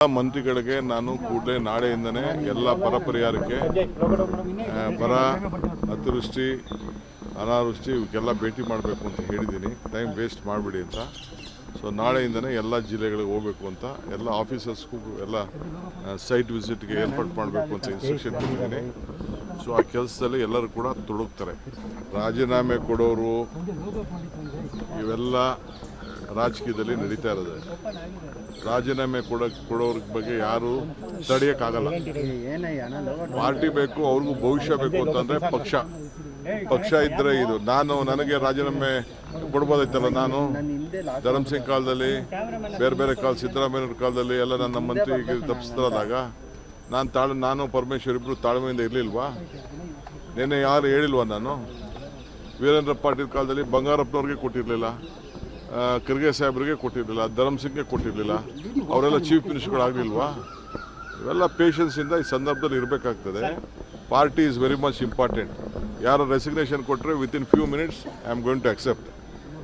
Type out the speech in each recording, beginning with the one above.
ಮಂತ್ರಿಗಳಿಗೆ ನಾನು ಕೂಡಲೇ ನಾಳೆಯಿಂದನೇ ಎಲ್ಲ ಬರ ಪರಿಹಾರಕ್ಕೆ ಬರ ಅತಿವೃಷ್ಟಿ ಅನಾವೃಷ್ಟಿ ಇವಕ್ಕೆಲ್ಲ ಭೇಟಿ ಮಾಡಬೇಕು ಅಂತ ಹೇಳಿದ್ದೀನಿ. ಟೈಮ್ ವೇಸ್ಟ್ ಮಾಡಬೇಡಿ ಅಂತ. ಸೊ ನಾಳೆಯಿಂದನೇ ಎಲ್ಲ ಜಿಲ್ಲೆಗಳಿಗೆ ಹೋಗಬೇಕು ಅಂತ ಎಲ್ಲ ಆಫೀಸರ್ಸ್ಗೂ ಎಲ್ಲ ಸೈಟ್ ವಿಸಿಟ್ಗೆ ಏರ್ಪಾಡು ಮಾಡಬೇಕು ಅಂತ ಇನ್ಸ್ಟ್ರಕ್ಷನ್ ಕೊಟ್ಟಿದ್ದೀನಿ. ಸೊ ಆ ಕೆಲಸದಲ್ಲಿ ಎಲ್ಲರೂ ಕೂಡ ತೊಡಗ್ತಾರೆ. ರಾಜೀನಾಮೆ ಕೊಡೋರು ಇವೆಲ್ಲ ರಾಜಕೀಯದಲ್ಲಿ ನಡೀತಾ ಇರೋದು. ರಾಜೀನಾಮೆ ಕೊಡೋರ ಬಗ್ಗೆ ಯಾರು ತಡೆಯೋಕ್ಕಾಗಲ್ಲ. ಪಾರ್ಟಿ ಬೇಕು, ಅವ್ರಿಗೂ ಭವಿಷ್ಯ ಬೇಕು ಅಂತಂದರೆ ಪಕ್ಷ ಇದ್ದರೆ ಇದು. ನನಗೆ ರಾಜೀನಾಮೆ ಕೊಡ್ಬೋದೈತಲ್ಲ. ನಾನು ಧರ್ಮಸಿಂಗ್ ಕಾಲದಲ್ಲಿ ಬೇರೆ ಕಾಲ ಸಿದ್ದರಾಮಯ್ಯವ್ರ ಕಾಲದಲ್ಲಿ ಎಲ್ಲ ನನ್ನ ಮಂತ್ರಿಗೆ ತಪ್ಪಿಸ್ತಾರಾದಾಗ ನಾನು ಪರಮೇಶ್ವರ್ ಇಬ್ಬರು ತಾಳ್ಮೆಯಿಂದ ಇರಲಿಲ್ವಾ? ನಿನ್ನೆ ಯಾರು ಹೇಳಿಲ್ವಾ? ನಾನು ವೀರೇಂದ್ರ ಪಾಟೀಲ್ ಕಾಲದಲ್ಲಿ ಬಂಗಾರಪ್ಪನವ್ರಿಗೆ ಕೊಟ್ಟಿರಲಿಲ್ಲ, ಖರ್ಗೆ ಸಾಹೇಬ್ರಿಗೆ ಕೊಟ್ಟಿರಲಿಲ್ಲ, ಧರ್ಮಸಿಂಗ್ಗೆ ಕೊಟ್ಟಿರಲಿಲ್ಲ. ಅವರೆಲ್ಲ ಚೀಫ್ ಮಿನಿಸ್ಟರ್ಗಳಾಗಲಿಲ್ವಾ? ಇವೆಲ್ಲ ಪೇಷನ್ಸಿಂದ ಈ ಸಂದರ್ಭದಲ್ಲಿ ಇರಬೇಕಾಗ್ತದೆ. Party is very much important. ಯಾರು ರೆಸಿಗ್ನೇಷನ್ ಕೊಟ್ಟರೆ within few minutes I am going to accept.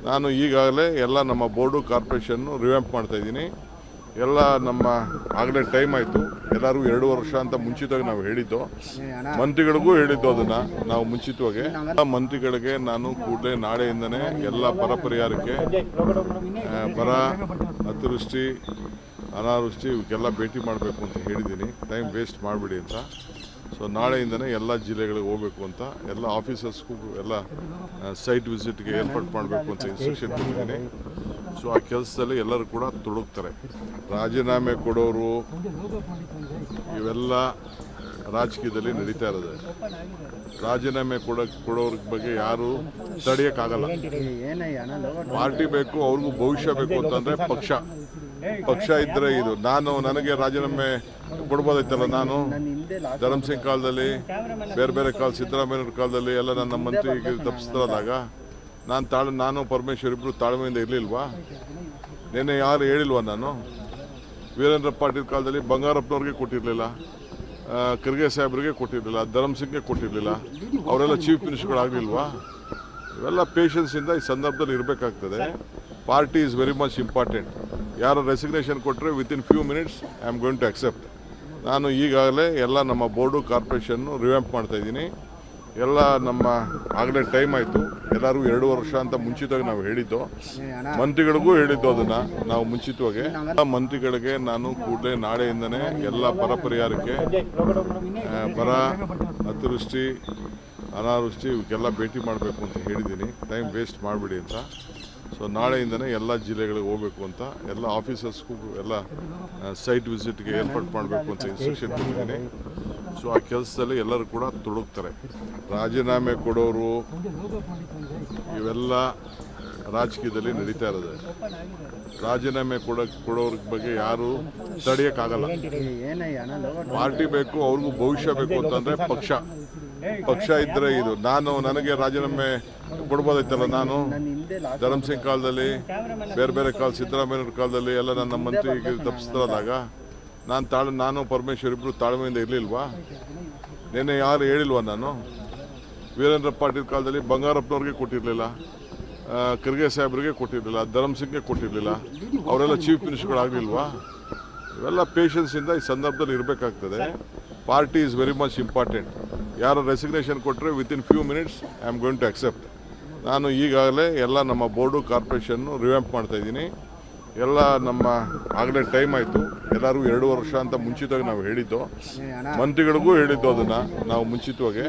ನಾನು ಈಗಾಗಲೇ ಎಲ್ಲ ನಮ್ಮ ಬೋರ್ಡು ಕಾರ್ಪೊರೇಷನ್ನು ರಿವ್ಯಾಂಪ್ ಮಾಡ್ತಾಯಿದ್ದೀನಿ. ಎಲ್ಲ ನಮ್ಮ ಆಗಲೇ ಟೈಮ್ ಆಯಿತು. ಎಲ್ಲರೂ 2 ವರ್ಷ ಅಂತ ಮುಂಚಿತವಾಗಿ ನಾವು ಹೇಳಿದ್ದು, ಮಂತ್ರಿಗಳಿಗೂ ಹೇಳಿದ್ದು. ಅದನ್ನು ನಾವು ಮುಂಚಿತವಾಗಿ ಮಂತ್ರಿಗಳಿಗೆ ನಾನು ಕೂಡಲೇ ನಾಳೆಯಿಂದನೇ ಎಲ್ಲ ಬರ ಪರಿಹಾರಕ್ಕೆ ಬರ ಅತಿವೃಷ್ಟಿ ಅನಾವೃಷ್ಟಿ ಇವಕ್ಕೆಲ್ಲ ಭೇಟಿ ಮಾಡಬೇಕು ಅಂತ ಹೇಳಿದ್ದೀನಿ. ಟೈಮ್ ವೇಸ್ಟ್ ಮಾಡಬೇಡಿ ಅಂತ. ಸೊ ನಾಳೆಯಿಂದನೇ ಎಲ್ಲ ಜಿಲ್ಲೆಗಳಿಗೆ ಹೋಗಬೇಕು ಅಂತ ಎಲ್ಲ ಆಫೀಸರ್ಸ್ಗೂ ಎಲ್ಲ ಸೈಟ್ ವಿಸಿಟ್ಗೆ ಏರ್ಪಾಡು ಮಾಡಬೇಕು ಅಂತ ಇನ್ಸ್ಟ್ರಕ್ಷನ್ ಕೊಟ್ಟಿದ್ದೀನಿ. ಸೊ ಆ ಕೆಲಸದಲ್ಲಿ ಎಲ್ಲರೂ ಕೂಡ ತೊಡಗ್ತಾರೆ. ರಾಜೀನಾಮೆ ಕೊಡೋರು ಇವೆಲ್ಲ ರಾಜಕೀಯದಲ್ಲಿ ನಡೀತಾ ಇರೋದು. ರಾಜೀನಾಮೆ ಕೊಡೋರ ಬಗ್ಗೆ ಯಾರು ತಡೆಯೋಕ್ಕಾಗಲ್ಲ. ಪಾರ್ಟಿ ಬೇಕು, ಅವ್ರಿಗೂ ಭವಿಷ್ಯ ಬೇಕು ಅಂತಂದರೆ ಪಕ್ಷ ಇದ್ದರೆ ಇದು. ನನಗೆ ರಾಜೀನಾಮೆ ಕೊಡ್ಬೋದೈತಲ್ಲ. ನಾನು ಧರ್ಮಸಿಂಗ್ ಕಾಲದಲ್ಲಿ ಬೇರೆ ಕಾಲ ಸಿದ್ದರಾಮಯ್ಯವ್ರ ಕಾಲದಲ್ಲಿ ಎಲ್ಲ ನನ್ನ ಮಂತ್ರಿಗೆ ತಪ್ಪಿಸ್ತಾರಾದಾಗ ನಾನು ಪರಮೇಶ್ವರ್ ಇಬ್ಬರು ತಾಳ್ಮೆಯಿಂದ ಇರಲಿಲ್ವಾ? ನಿನ್ನೆ ಯಾರು ಹೇಳಿಲ್ವಾ? ನಾನು ವೀರೇಂದ್ರ ಪಾಟೀಲ್ ಕಾಲದಲ್ಲಿ ಬಂಗಾರಪ್ಪನವ್ರಿಗೆ ಕೊಟ್ಟಿರಲಿಲ್ಲ, ಖರ್ಗೆ ಸಾಹೇಬ್ರಿಗೆ ಕೊಟ್ಟಿರಲಿಲ್ಲ, ಧರ್ಮಸಿಂಗ್ಗೆ ಕೊಟ್ಟಿರಲಿಲ್ಲ. ಅವರೆಲ್ಲ ಚೀಫ್ ಮಿನಿಸ್ಟರ್ಗಳಾಗಲಿಲ್ವಾ? ಇವೆಲ್ಲ ಪೇಷನ್ಸಿಂದ ಈ ಸಂದರ್ಭದಲ್ಲಿ ಇರಬೇಕಾಗ್ತದೆ. Party is very much important. ಯಾರು ರೆಸಿಗ್ನೇಷನ್ ಕೊಟ್ಟರೆ within few minutes I am going to accept. ನಾನು ಈಗಾಗಲೇ ಎಲ್ಲ ನಮ್ಮ ಬೋರ್ಡು ಕಾರ್ಪೊರೇಷನ್ನು ರಿವ್ಯಾಂಪ್ ಮಾಡ್ತಾಯಿದ್ದೀನಿ. ಎಲ್ಲ ನಮ್ಮ ಆಗಲೇ ಟೈಮ್ ಆಯಿತು. ಎಲ್ಲರೂ 2 ವರ್ಷ ಅಂತ ಮುಂಚಿತವಾಗಿ ನಾವು ಹೇಳಿದ್ದು, ಮಂತ್ರಿಗಳಿಗೂ ಹೇಳಿದ್ದು. ಅದನ್ನು ನಾವು ಮುಂಚಿತವಾಗಿ ಮಂತ್ರಿಗಳಿಗೆ ನಾನು ಕೂಡಲೇ ನಾಳೆಯಿಂದನೇ ಎಲ್ಲ ಬರ ಪರಿಹಾರಕ್ಕೆ ಬರ ಅತಿವೃಷ್ಟಿ ಅನಾವೃಷ್ಟಿ ಇವಕ್ಕೆಲ್ಲ ಭೇಟಿ ಮಾಡಬೇಕು ಅಂತ ಹೇಳಿದ್ದೀನಿ. ಟೈಮ್ ವೇಸ್ಟ್ ಮಾಡಬೇಡಿ ಅಂತ. ಸೊ ನಾಳೆಯಿಂದನೇ ಎಲ್ಲ ಜಿಲ್ಲೆಗಳಿಗೆ ಹೋಗಬೇಕು ಅಂತ ಎಲ್ಲ ಆಫೀಸರ್ಸ್ಗೂ ಎಲ್ಲ ಸೈಟ್ ವಿಸಿಟ್ಗೆ ಏರ್ಪಾಡು ಮಾಡಬೇಕು ಅಂತ ಇನ್ಸ್ಟ್ರಕ್ಷನ್ ಕೊಟ್ಟಿದ್ದೀನಿ. ಸೊ ಆ ಕೆಲಸದಲ್ಲಿ ಎಲ್ಲರೂ ಕೂಡ ತೊಡಗ್ತಾರೆ. ರಾಜೀನಾಮೆ ಕೊಡೋರು ಇವೆಲ್ಲ ರಾಜಕೀಯದಲ್ಲಿ ನಡೀತಾ ಇರೋದು. ರಾಜೀನಾಮೆ ಕೊಡೋರ ಬಗ್ಗೆ ಯಾರು ತಡೆಯೋಕ್ಕಾಗಲ್ಲ. ಪಾರ್ಟಿ ಬೇಕು, ಅವ್ರಿಗೂ ಭವಿಷ್ಯ ಬೇಕು ಅಂತಂದರೆ ಪಕ್ಷ ಇದ್ದರೆ ಇದು. ನನಗೆ ರಾಜೀನಾಮೆ ಕೊಡ್ಬೋದೈತಲ್ಲ. ನಾನು ಧರ್ಮಸಿಂಗ್ ಕಾಲದಲ್ಲಿ ಬೇರೆ ಕಾಲ ಸಿದ್ದರಾಮಯ್ಯವ್ರ ಕಾಲದಲ್ಲಿ ಎಲ್ಲ ನನ್ನ ಮಂತ್ರಿಗೆ ತಪ್ಪಿಸ್ತಾರಾದಾಗ ನಾನು ಪರಮೇಶ್ವರ್ ಇಬ್ಬರು ತಾಳ್ಮೆಯಿಂದ ಇರಲಿಲ್ವಾ? ನಿನ್ನೆ ಯಾರು ಹೇಳಿಲ್ವಾ? ನಾನು ವೀರೇಂದ್ರ ಪಾಟೀಲ್ ಕಾಲದಲ್ಲಿ ಬಂಗಾರಪ್ಪನವ್ರಿಗೆ ಕೊಟ್ಟಿರಲಿಲ್ಲ, ಖರ್ಗೆ ಸಾಹೇಬ್ರಿಗೆ ಕೊಟ್ಟಿರಲಿಲ್ಲ, ಧರ್ಮಸಿಂಗ್ಗೆ ಕೊಟ್ಟಿರಲಿಲ್ಲ. ಅವರೆಲ್ಲ ಚೀಫ್ ಮಿನಿಸ್ಟರ್ಗಳಾಗಲಿಲ್ವಾ? ಇವೆಲ್ಲ ಪೇಷನ್ಸಿಂದ ಈ ಸಂದರ್ಭದಲ್ಲಿ ಇರಬೇಕಾಗ್ತದೆ. Party is very much important. ಯಾರು ರೆಸಿಗ್ನೇಷನ್ ಕೊಟ್ಟರೆ within few minutes I am going to accept. ನಾನು ಈಗಾಗಲೇ ಎಲ್ಲ ನಮ್ಮ ಬೋರ್ಡು ಕಾರ್ಪೊರೇಷನ್ನು ರಿವ್ಯಾಂಪ್ ಮಾಡ್ತಾಯಿದ್ದೀನಿ. ಎಲ್ಲ ನಮ್ಮ ಆಗಲೇ ಟೈಮ್ ಆಯಿತು. ಎಲ್ಲರೂ 2 ವರ್ಷ ಅಂತ ಮುಂಚಿತವಾಗಿ ನಾವು ಹೇಳಿದ್ದು, ಮಂತ್ರಿಗಳಿಗೂ ಹೇಳಿದ್ದು. ಅದನ್ನು ನಾವು ಮುಂಚಿತವಾಗಿ